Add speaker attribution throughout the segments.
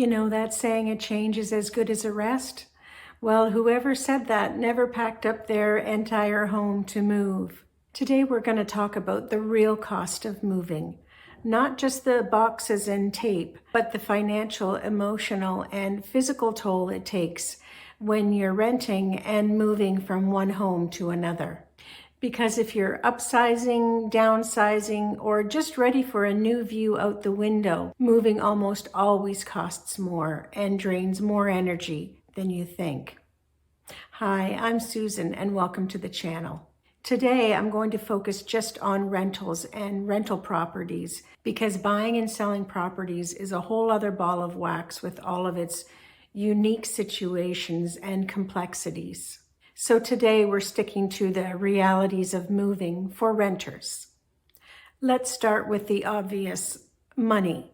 Speaker 1: You know that saying, a change is as good as a rest? Well, whoever said that never packed up their entire home to move. Today we're going to talk about the real cost of moving. Not just the boxes and tape, but the financial, emotional, and physical toll it takes when you're renting and moving from one home to another. Because if you're upsizing, downsizing, or just ready for a new view out the window, moving almost always costs more and drains more energy than you think. Hi, I'm Susan and welcome to the channel. Today I'm going to focus just on rentals and rental properties because buying and selling properties is a whole other ball of wax with all of its unique situations and complexities. So today we're sticking to the realities of moving for renters. Let's start with the obvious: money.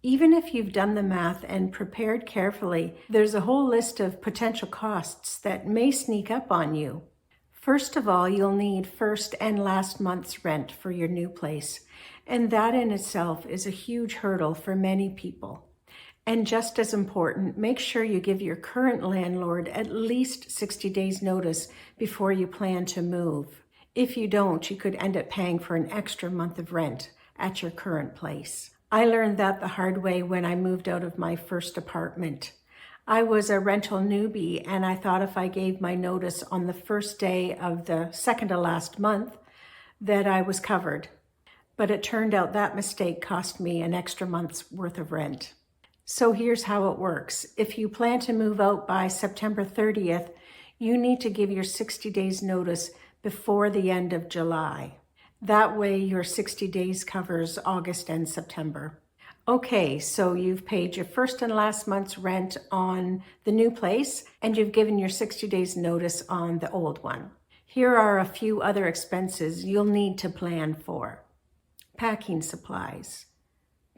Speaker 1: Even if you've done the math and prepared carefully, there's a whole list of potential costs that may sneak up on you. First of all, you'll need first and last month's rent for your new place, and that in itself is a huge hurdle for many people. And just as important, make sure you give your current landlord at least 60 days notice before you plan to move. If you don't, you could end up paying for an extra month of rent at your current place. I learned that the hard way when I moved out of my first apartment. I was a rental newbie, and I thought if I gave my notice on the first day of the second to last month that I was covered. But it turned out that mistake cost me an extra month's worth of rent. So here's how it works. If you plan to move out by September 30th, you need to give your 60 days notice before the end of July. That way your 60 days covers August and September. Okay, so you've paid your first and last month's rent on the new place, and you've given your 60 days notice on the old one. Here are a few other expenses you'll need to plan for. Packing supplies.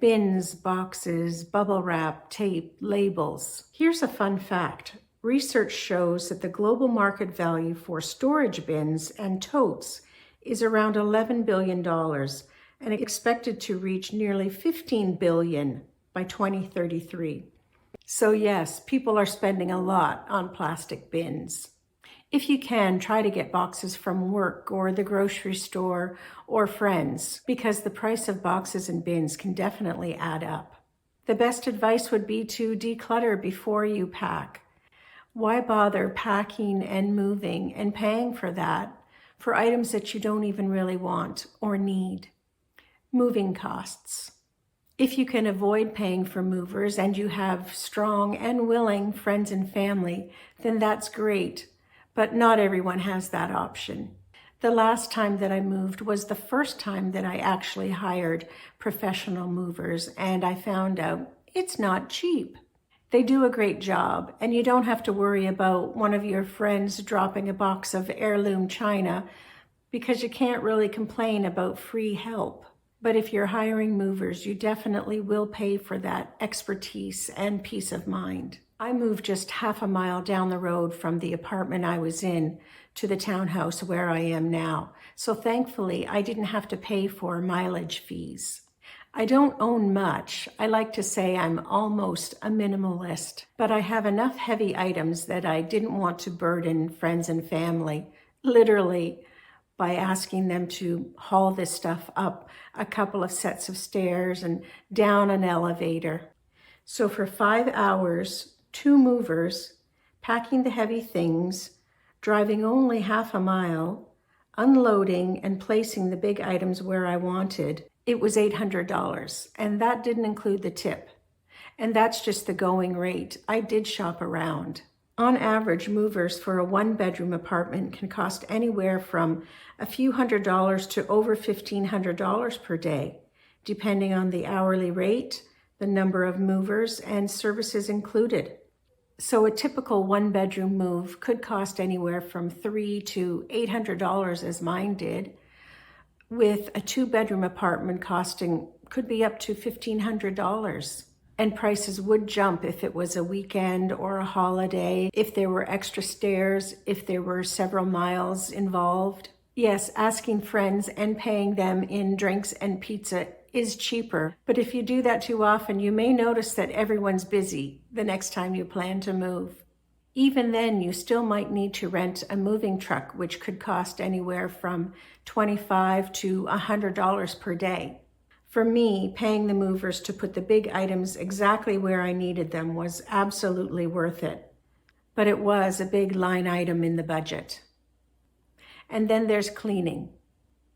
Speaker 1: Bins, boxes, bubble wrap, tape, labels. Here's a fun fact. Research shows that the global market value for storage bins and totes is around $11 billion and expected to reach nearly $15 billion by 2033. So yes, people are spending a lot on plastic bins. If you can, try to get boxes from work or the grocery store or friends, because the price of boxes and bins can definitely add up. The best advice would be to declutter before you pack. Why bother packing and moving and paying for that for items that you don't even really want or need? Moving costs. If you can avoid paying for movers and you have strong and willing friends and family, then that's great. But not everyone has that option. The last time that I moved was the first time that I actually hired professional movers, and I found out it's not cheap. They do a great job, and you don't have to worry about one of your friends dropping a box of heirloom china because you can't really complain about free help. But if you're hiring movers, you definitely will pay for that expertise and peace of mind. I moved just half a mile down the road from the apartment I was in to the townhouse where I am now. So thankfully, I didn't have to pay for mileage fees. I don't own much. I like to say I'm almost a minimalist, but I have enough heavy items that I didn't want to burden friends and family, literally, by asking them to haul this stuff up a couple of sets of stairs and down an elevator. So for 5 hours, 2 movers, packing the heavy things, driving only half a mile, unloading and placing the big items where I wanted, it was $800, and that didn't include the tip. And that's just the going rate. I did shop around. On average, movers for a 1-bedroom apartment can cost anywhere from a few $100s to over $1,500 per day, depending on the hourly rate, the number of movers, and services included. So a typical 1-bedroom move could cost anywhere from $300 to $800, as mine did, with a 2-bedroom apartment costing could be up to $1,500. And prices would jump if it was a weekend or a holiday, if there were extra stairs, if there were several miles involved. Yes, asking friends and paying them in drinks and pizza is cheaper. But if you do that too often, you may notice that everyone's busy the next time you plan to move. Even then, you still might need to rent a moving truck, which could cost anywhere from $25 to $100 per day. For me, paying the movers to put the big items exactly where I needed them was absolutely worth it. But it was a big line item in the budget. And then there's cleaning.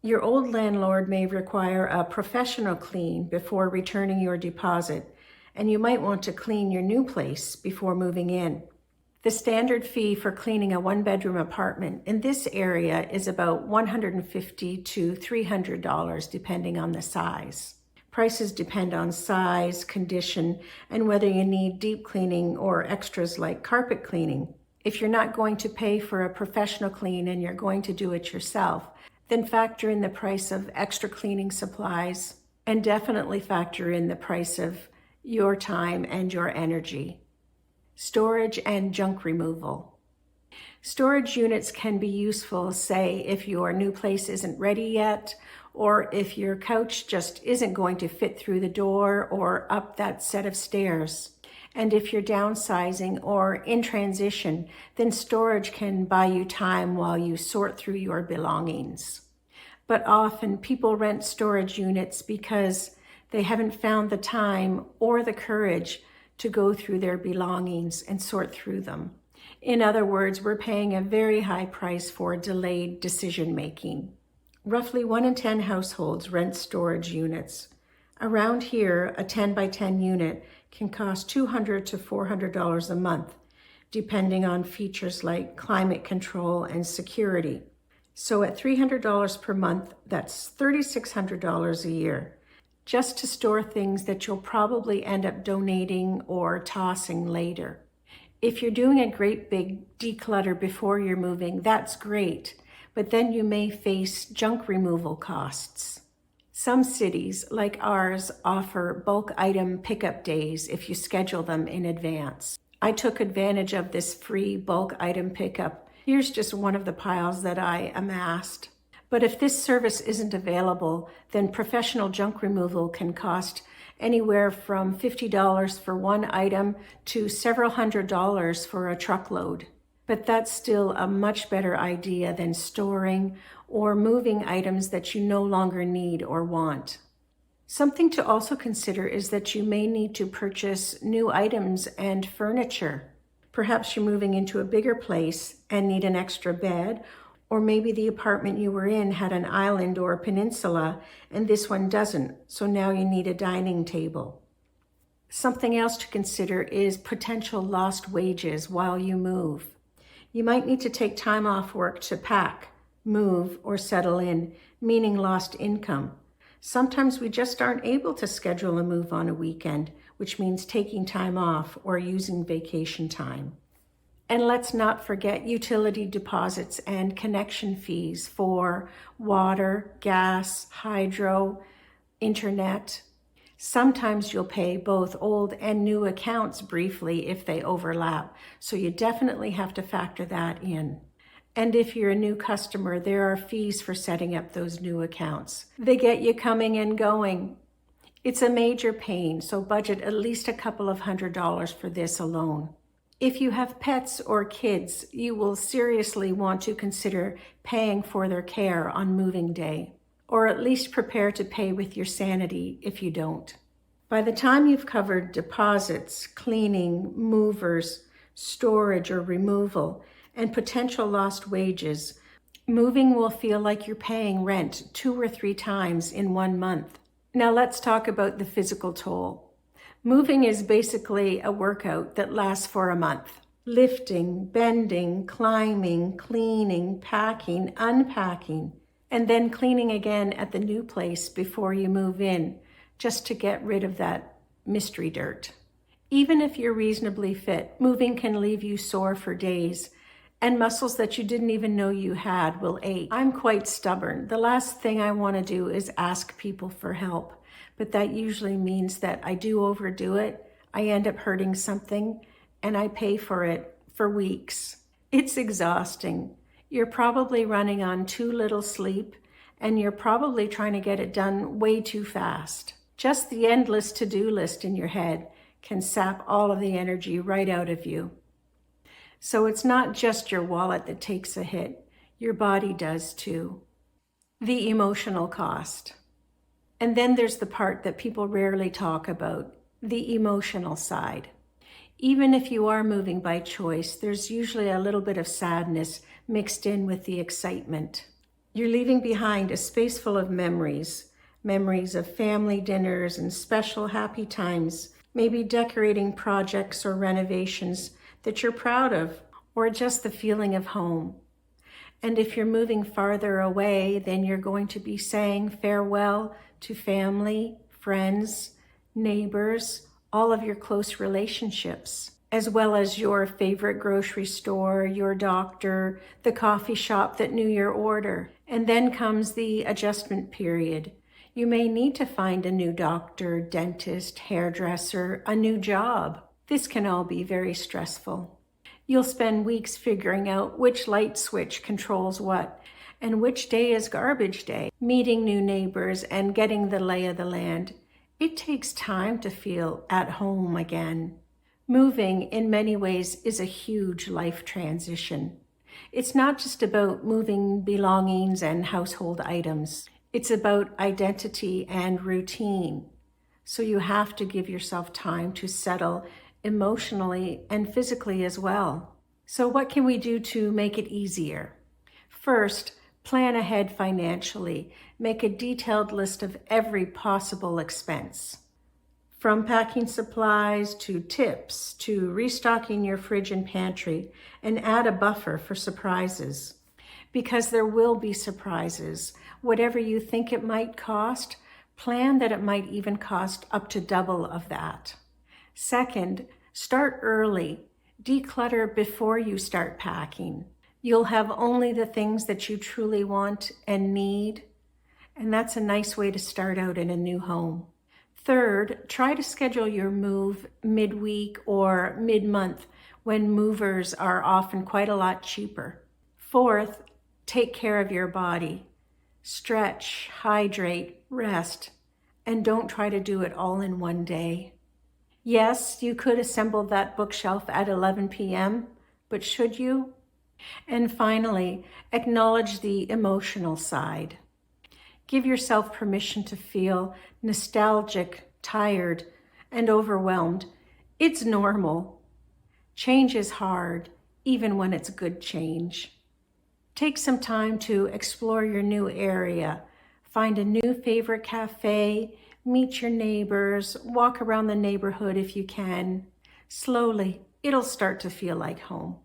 Speaker 1: Your old landlord may require a professional clean before returning your deposit, and you might want to clean your new place before moving in. The standard fee for cleaning a one-bedroom apartment in this area is about $150 to $300 depending on the size. Prices depend on size, condition, and whether you need deep cleaning or extras like carpet cleaning. If you're not going to pay for a professional clean and you're going to do it yourself, then factor in the price of extra cleaning supplies and definitely factor in the price of your time and your energy. Storage and junk removal. Storage units can be useful, say, if your new place isn't ready yet, or if your couch just isn't going to fit through the door or up that set of stairs. And if you're downsizing or in transition, then storage can buy you time while you sort through your belongings. But often people rent storage units because they haven't found the time or the courage to go through their belongings and sort through them. In other words, we're paying a very high price for delayed decision-making. Roughly 1 in 10 households rent storage units. Around here, a 10 by 10 unit can cost $200 to $400 a month, depending on features like climate control and security. So at $300 per month, that's $3,600 a year, just to store things that you'll probably end up donating or tossing later. If you're doing a great big declutter before you're moving, that's great, but then you may face junk removal costs. Some cities, like ours, offer bulk item pickup days if you schedule them in advance. I took advantage of this free bulk item pickup. Here's just one of the piles that I amassed. But if this service isn't available, then professional junk removal can cost anywhere from $50 for one item to several $100s for a truckload. But that's still a much better idea than storing or moving items that you no longer need or want. Something to also consider is that you may need to purchase new items and furniture. Perhaps you're moving into a bigger place and need an extra bed, or maybe the apartment you were in had an island or a peninsula and this one doesn't, so now you need a dining table. Something else to consider is potential lost wages while you move. You might need to take time off work to pack, move, or settle in, meaning lost income. Sometimes we just aren't able to schedule a move on a weekend, which means taking time off or using vacation time. And let's not forget utility deposits and connection fees for water, gas, hydro, internet. Sometimes you'll pay both old and new accounts briefly if they overlap, so you definitely have to factor that in. And if you're a new customer, there are fees for setting up those new accounts. They get you coming and going. It's a major pain, so budget at least a couple of $100s for this alone. If you have pets or kids, you will seriously want to consider paying for their care on moving day, or at least prepare to pay with your sanity if you don't. By the time you've covered deposits, cleaning, movers, storage or removal, and potential lost wages, moving will feel like you're paying rent 2 or 3 times in 1 month. Now let's talk about the physical toll. Moving is basically a workout that lasts for a month. Lifting, bending, climbing, cleaning, packing, unpacking, and then cleaning again at the new place before you move in, just to get rid of that mystery dirt. Even if you're reasonably fit, moving can leave you sore for days, and muscles that you didn't even know you had will ache. I'm quite stubborn. The last thing I want to do is ask people for help. But that usually means that I do overdo it, I end up hurting something, and I pay for it for weeks. It's exhausting. You're probably running on too little sleep, and you're probably trying to get it done way too fast. Just the endless to-do list in your head can sap all of the energy right out of you. So it's not just your wallet that takes a hit, your body does too. The emotional cost. And then there's the part that people rarely talk about, the emotional side. Even if you are moving by choice, there's usually a little bit of sadness mixed in with the excitement. You're leaving behind a space full of memories of family dinners and special happy times, maybe decorating projects or renovations that you're proud of, or just the feeling of home. And if you're moving farther away, then you're going to be saying farewell to family, friends, neighbors, all of your close relationships, as well as your favorite grocery store, your doctor, the coffee shop that knew your order. And then comes the adjustment period. You may need to find a new doctor, dentist, hairdresser, a new job. This can all be very stressful. You'll spend weeks figuring out which light switch controls what, and which day is garbage day, meeting new neighbors and getting the lay of the land. It takes time to feel at home again. Moving, in many ways, is a huge life transition. It's not just about moving belongings and household items. It's about identity and routine. So you have to give yourself time to settle emotionally and physically as well. So what can we do to make it easier? First, plan ahead financially. Make a detailed list of every possible expense. From packing supplies to tips to restocking your fridge and pantry, and add a buffer for surprises. Because there will be surprises. Whatever you think it might cost, plan that it might even cost up to double of that. Second, start early. Declutter before you start packing. You'll have only the things that you truly want and need, and that's a nice way to start out in a new home. Third, try to schedule your move midweek or mid-month when movers are often quite a lot cheaper. Fourth, take care of your body. Stretch, hydrate, rest, and don't try to do it all in one day. Yes, you could assemble that bookshelf at 11 p.m., but should you? And finally, acknowledge the emotional side. Give yourself permission to feel nostalgic, tired, and overwhelmed. It's normal. Change is hard, even when it's good change. Take some time to explore your new area. Find a new favorite cafe, meet your neighbors, walk around the neighborhood if you can. Slowly, it'll start to feel like home.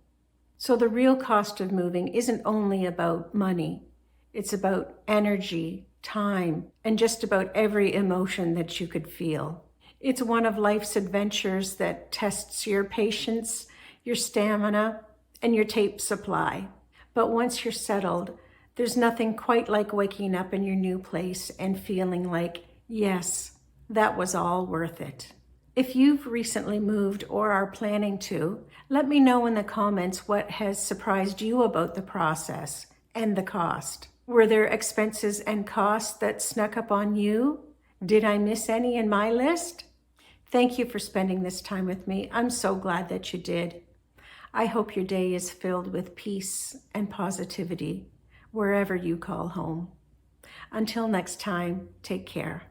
Speaker 1: So the real cost of moving isn't only about money. It's about energy, time, and just about every emotion that you could feel. It's one of life's adventures that tests your patience, your stamina, and your tape supply. But once you're settled, there's nothing quite like waking up in your new place and feeling like, yes, that was all worth it. If you've recently moved or are planning to, let me know in the comments what has surprised you about the process and the cost. Were there expenses and costs that snuck up on you? Did I miss any in my list? Thank you for spending this time with me. I'm so glad that you did. I hope your day is filled with peace and positivity wherever you call home. Until next time, take care.